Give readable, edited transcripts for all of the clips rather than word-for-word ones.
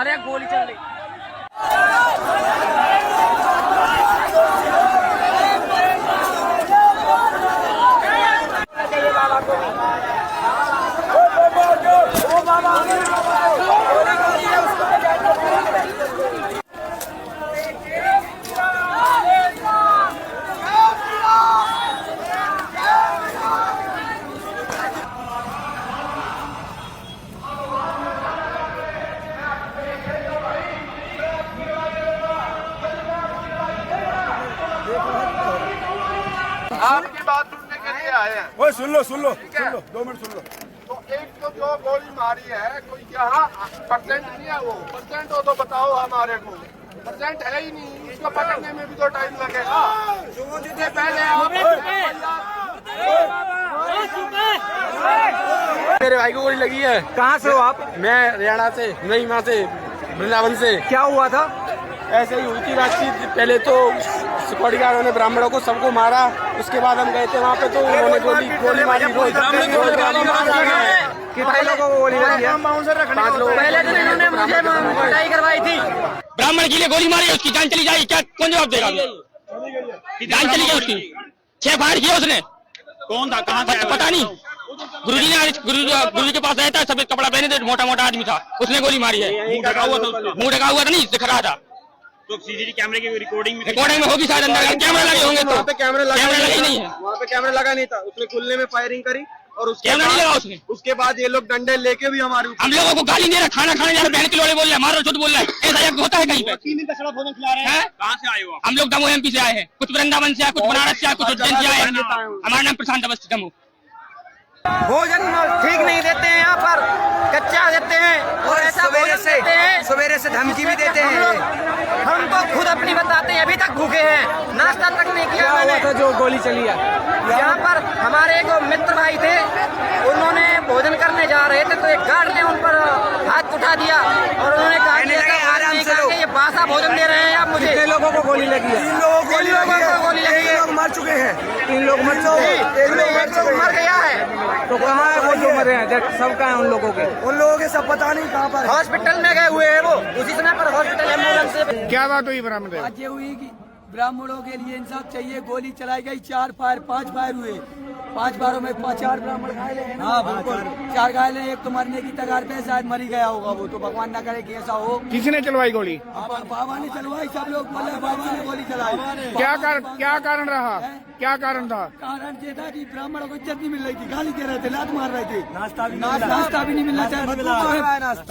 अरे गोली चल रही। आपकी बात सुनने के लिए आए हैं। ओए सुन लो 2 मिनट सुन लो। तो एक तो जो गोली मारी है कोई यहाँ परसेंट नहीं है, वो परसेंट हो तो बताओ हमारे को। परसेंट है ही नहीं, इसको पकड़ने में भी तो टाइम लगेगा। इससे पहले मेरे भाई को गोली लगी है। कहाँ से हो आप? मैं हरियाणा से, महिमा से, वृंदावन से। क्या हुआ था? ऐसे ही हुई थी बातचीत। पहले तो सिक्योरिटी गार्डों ने ब्राह्मणों को सबको मारा, उसके बाद हम गए थे वहाँ पे तो उन्होंने गोली मारी। कितने लोगों को गोली लगी है? 5 लोग। पहले दिन इन्होंने मुझे पिटाई करवाई थी। ब्राह्मण के लिए गोली मारी, उसकी जान चली जाएगी क्या? कौन जवाब देगा? जान चली गई उसकी। 6 फायर किया उसने। कौन था? कहाँ था? पता नहीं। गुरुजी ने गुरुजी के पास आया था, सफेद कपड़ा पहने थे, मोटा मोटा आदमी था, उसने गोली मारी है। मुंह ढका हुआ था, नहीं दिख रहा था। तो सीसीटीवी कैमरे की रिकॉर्डिंग में होगी शायद, अंदर कैमरा लगे होंगे। तो पे कैमरा लगा नहीं है, वहाँ पे कैमरा लगा नहीं था। उसने खुलने में फायरिंग करी और कैमरा नहीं लगा उसने। उसके बाद ये लोग डंडे लेके भी हमारे हम लोगों को गाली दे रहा, खाना खाने जा रहे, बहन के लोड़े बोल रहे, मारो झूठ बोल रहा है। ऐसा एक होता है कहीं पे? 3 दिन का सड़ा भोजन खिला रहे हैं। कहाँ से आए हो? हम लोग दमोह एमपी से आए हैं, कुछ वृंदावन से आए, कुछ बनारस से आए, कुछ उज्जैन से आए हैं। हमारा नाम प्रशांत अवस्थी दमोह। भोजन ठीक नहीं देते हैं, यहाँ पर कच्चा देते हैं और ऐसा सवेरे से धमकी भी देते हैं। हम तो खुद अपनी बताते हैं, अभी तक भूखे हैं, नाश्ता तक नहीं किया मैंने। था जो गोली चली है? यहाँ पर हमारे एक मित्र भाई थे, उन्होंने भोजन करने जा रहे थे तो एक गार्ड ने उन पर हाथ उठा दिया और उन्होंने कहा कि ये बासा भोजन दे रहे हैं आप मुझे। कितने लोगों को गोली लगी है? 3 लोगों को गोली लगी है। मर चुके हैं। 3 लोग मर चुके हैं। एक लोग मर गया है। तो कहाँ है वो जो मरे हैं? सब कहाँ है उन लोगों के? उन लोगों के सब पता नहीं कहाँ पर। हॉस्पिटल में गए हुए हैं वो, उसी समय पर हॉस्पिटल एम्बुलेंस से। क्या बात हुई ब्राह्मण? आज ये हुई कि ब्राह्मणों के लिए इंसाफ चाहिए। गोली चलाई गई, 5 फायर हुए। 5 फायरों में 4 ब्राह्मण घायल हैं। हाँ बिल्कुल, 4 घायल हैं। एक तो मरने की तगार पे, शायद मर ही गया होगा वो, तो भगवान ना करे कि ऐसा हो। किसने चलवाई गोली? बाबा ने चलवाई, सब लोग बोले बाबा ने गोली चलाई। क्या कारण रहा? क्या कारण था? कारण ये था कि ब्राह्मणों को इज्जत नहीं मिल रही थी, गाली दे रहे थे, लात मार रहे थे। नाश्ता भी नहीं मिलना चाहिए।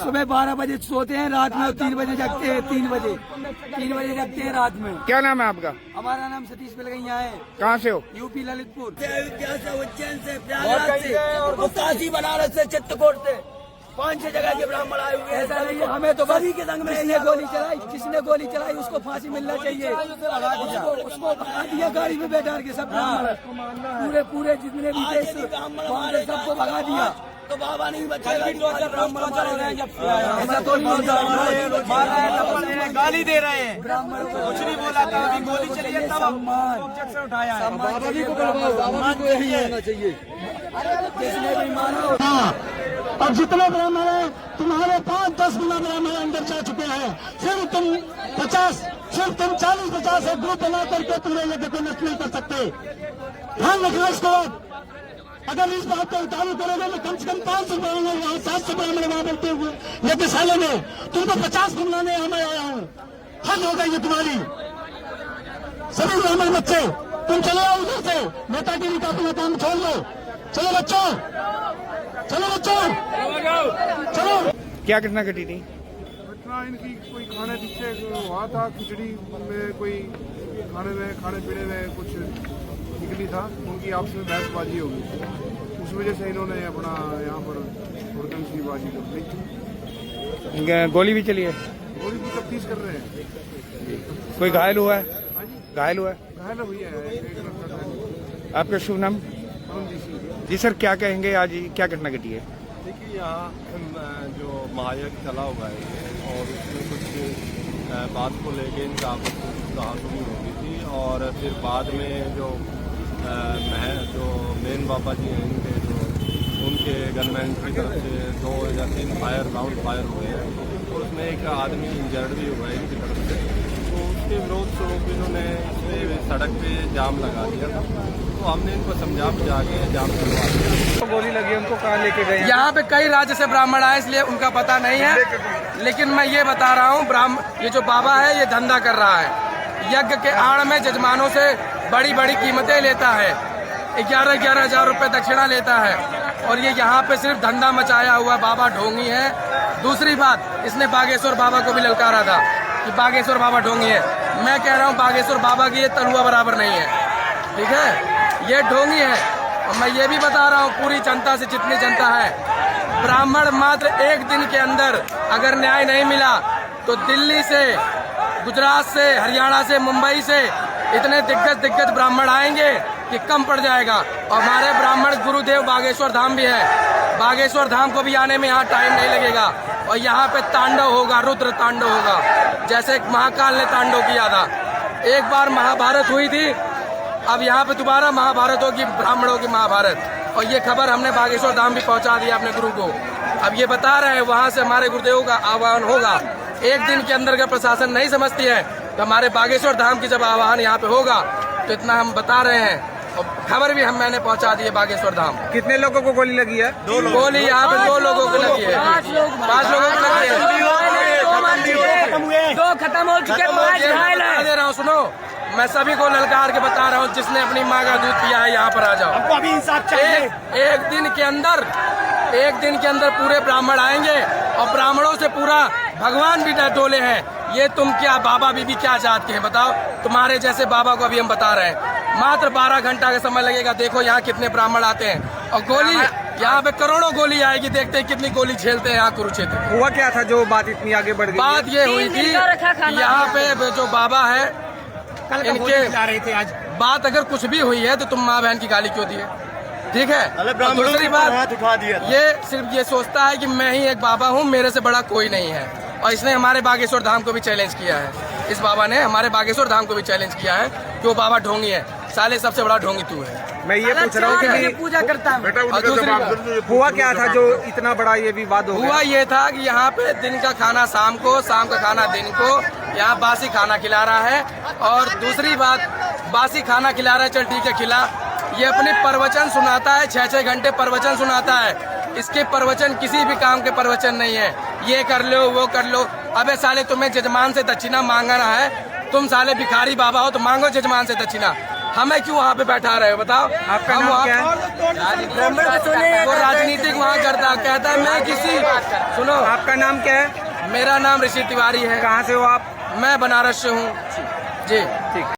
सुबह 12 बजे सोते हैं, रात में 3 बजे जगते हैं। 3 बजे जगते हैं रात में। क्या नाम है आपका? हमारा नाम सतीश पिलगैया है। कहाँ से हो? यूपी ललितपुर। उज्जैन से, प्रयागराज से, काशी, बनारस से, चित्रकूट से 5-6 जगह के ब्राह्मण आए हुए हैं। ऐसा नहीं है, हमें तो सभी के संग में जिसने गोली चलाई उसको फांसी मिलना चाहिए। उसको भगा दिया गाड़ी में बैठा के, सब ब्राह्मण पूरे जितने भी थे सबको भगा दिया। तो बाबा नहीं बचेगा, ऐसा तो नहीं होता। गाली दे रहे हैं, ब्राह्मण को कुछ नहीं बोला था, अभी गोली चली है तब ऑब्जेक्शन उठाया है। जिसने भी मारा। अब जितने ब्राह्मण हैं, तुम्हारे 5-10 गुना ब्राह्मण अंदर जा चुके हैं। सिर्फ तुम 40-50 एक ग्रुप बना करके पूरे ये देखो नष्ट नहीं कर सकते। ध्यान रखना इसको। अगर इस बात को उतारू करोगे तो कम से कम 500 ब्राह्मण वहाँ, 700 ब्राह्मण वहाँ बोलते हुए यज्ञशाला में। तुमको 50 घुमलाने हमें आया हूँ, हद हो गई ये तुम्हारी। सभी ब्राह्मण बच्चे तुम चले आओ उधर से, नेतागिरी का अपना काम छोड़ लो। चलो बच्चों, चलो। क्या घटना घटी थी? घटना इनकी कोई खाने पीछे हुआ था, खिचड़ी में कोई खाने पीने में कुछ निकली था, उनकी आपस में बहसबाजी हो गई। उस वजह से इन्होंने अपना यहाँ पर बाजी कर ली। गोली भी चली है? गोली की तफ्तीश कर रहे हैं। कोई घायल हुआ है? हाँ जी, घायल हुआ है? घायल हुई है एक लड़का। आपका शुभ नाम? जी सर, क्या कहेंगे आज क्या घटना घटी है? देखिए, यहाँ जो महायज्ञ चला हुआ है और उसमें कुछ बात को लेके इनका आपस में कुछ कहासुनी हो गई थी और फिर बाद में जो मेन बाबा जी हैं इनके, जो उनके गनमैन की तरफ से 2 या 3 राउंड फायर हुए हैं और उसमें एक आदमी इंजर्ड भी हुआ है इनकी तरफ से, तो उसके विरोध स्वरूप इन्होंने सड़क पे जाम लगा दिया था। तो हमने इनको समझा बुझा के जाम करवा दिया। गोली लगी, उनको कहाँ लेके गए? यहाँ पे कई राज्य से ब्राह्मण आए, इसलिए उनका पता नहीं है, लेकिन मैं ये बता रहा हूँ, ये जो बाबा है ये धंधा कर रहा है। यज्ञ के आड़ में जजमानों से बड़ी बड़ी कीमतें लेता है, 11-11 हजार रुपए दक्षिणा लेता है, और ये यहाँ पे सिर्फ धंधा मचाया हुआ बाबा ढोंगी है। दूसरी बात, इसने बागेश्वर बाबा को भी ललकारा था कि बागेश्वर बाबा ढोंगी है। मैं कह रहा हूँ बागेश्वर बाबा की ये तलुआ बराबर नहीं है, ठीक है, ये ढोंगी है। और मैं ये भी बता रहा हूँ पूरी जनता से, जितनी जनता है, ब्राह्मण मात्र एक दिन के अंदर अगर न्याय नहीं मिला तो दिल्ली से, गुजरात से, हरियाणा से, मुंबई से इतने दिग्गज ब्राह्मण आएंगे कि कम पड़ जाएगा। और हमारे ब्राह्मण गुरुदेव बागेश्वर धाम भी है, बागेश्वर धाम को भी आने में यहाँ टाइम नहीं लगेगा। और यहाँ पे तांडव होगा, रुद्र तांडव होगा, जैसे महाकाल ने तांडव किया था। एक बार महाभारत हुई थी, अब यहाँ पे दोबारा महाभारत होगी, ब्राह्मणों की महाभारत। और ये खबर हमने बागेश्वर धाम भी पहुँचा दी अपने गुरु को। अब ये बता रहे हैं वहाँ से हमारे गुरुदेव का आह्वान होगा। एक दिन के अंदर अगर प्रशासन नहीं समझती है तो हमारे बागेश्वर धाम की जब आह्वान यहाँ पे होगा तो इतना हम बता रहे हैं। और खबर भी मैंने पहुंचा दी है बागेश्वर धाम। कितने लोगों को गोली लगी है? गोली यहाँ पे 2 लोगों को लगी है, 5 लोगों को लगी है, 2 खत्म हो चुके, 5 घायल है। दे रहा हूँ, सुनो, मैं सभी को ललकार के बता रहा हूँ, जिसने अपनी माँ का दूध पिया है यहाँ पर आ जाओ। हमको अभी इंसाफ चाहिए। एक दिन के अंदर पूरे ब्राह्मण आएंगे, और ब्राह्मणों से पूरा भगवान भी डोले हैं। ये तुम क्या बाबा बीबी क्या चाहते हैं बताओ? तुम्हारे जैसे बाबा को अभी हम बता रहे हैं, मात्र 12 घंटा का समय लगेगा। देखो यहाँ कितने ब्राह्मण आते हैं, और गोली यहाँ पे करोड़ों गोली आएगी। देखते हैं कितनी गोली झेलते हैं यहाँ कुरुक्षेत्र। हुआ क्या था जो बात इतनी आगे बढ़ गई? बात ये हुई थी, यहाँ पे जो बाबा है इनके रहे थे आज। बात अगर कुछ भी हुई है तो तुम माँ बहन की गाली क्यों दिए? ठीक है। और दूसरी बात, ये सिर्फ ये सोचता है कि मैं ही एक बाबा हूँ, मेरे से बड़ा कोई नहीं है। और इसने हमारे बागेश्वर धाम को भी चैलेंज किया है। इस बाबा ने हमारे बागेश्वर धाम को भी चैलेंज किया है कि वो बाबा ढोंगी है। साले सबसे बड़ा ढोंगी तू है। मैं ये पूछ रहा हूँ कि पूजा करता हूँ। और दूसरी बात, हुआ क्या था जो इतना बड़ा ये विवाद हो गया? हुआ ये था कि यहाँ पे दिन का खाना शाम को, शाम का खाना दिन को, यहाँ बासी खाना खिला रहा है। और दूसरी बात, बासी खाना खिला रहा है, चल ठीक है खिला, ये अपने प्रवचन सुनाता है, 6-6 घंटे प्रवचन सुनाता है। इसके प्रवचन किसी भी काम के प्रवचन नहीं है, ये कर लो वो कर लो। अबे साले तुम्हें जजमान से दक्षिणा मांगना है, तुम साले भिखारी बाबा हो तो मांगो जजमान से दक्षिणा। हमें क्यों वहाँ पे बैठा रहे हो बताओ? आपका नाम क्या है? वो राजनीतिक वहाँ करता, कहता है मैं किसी, सुनो आपका नाम क्या है? मेरा नाम ऋषि तिवारी है। कहाँ से हो आप? मैं बनारस से हूँ जी। ठीक।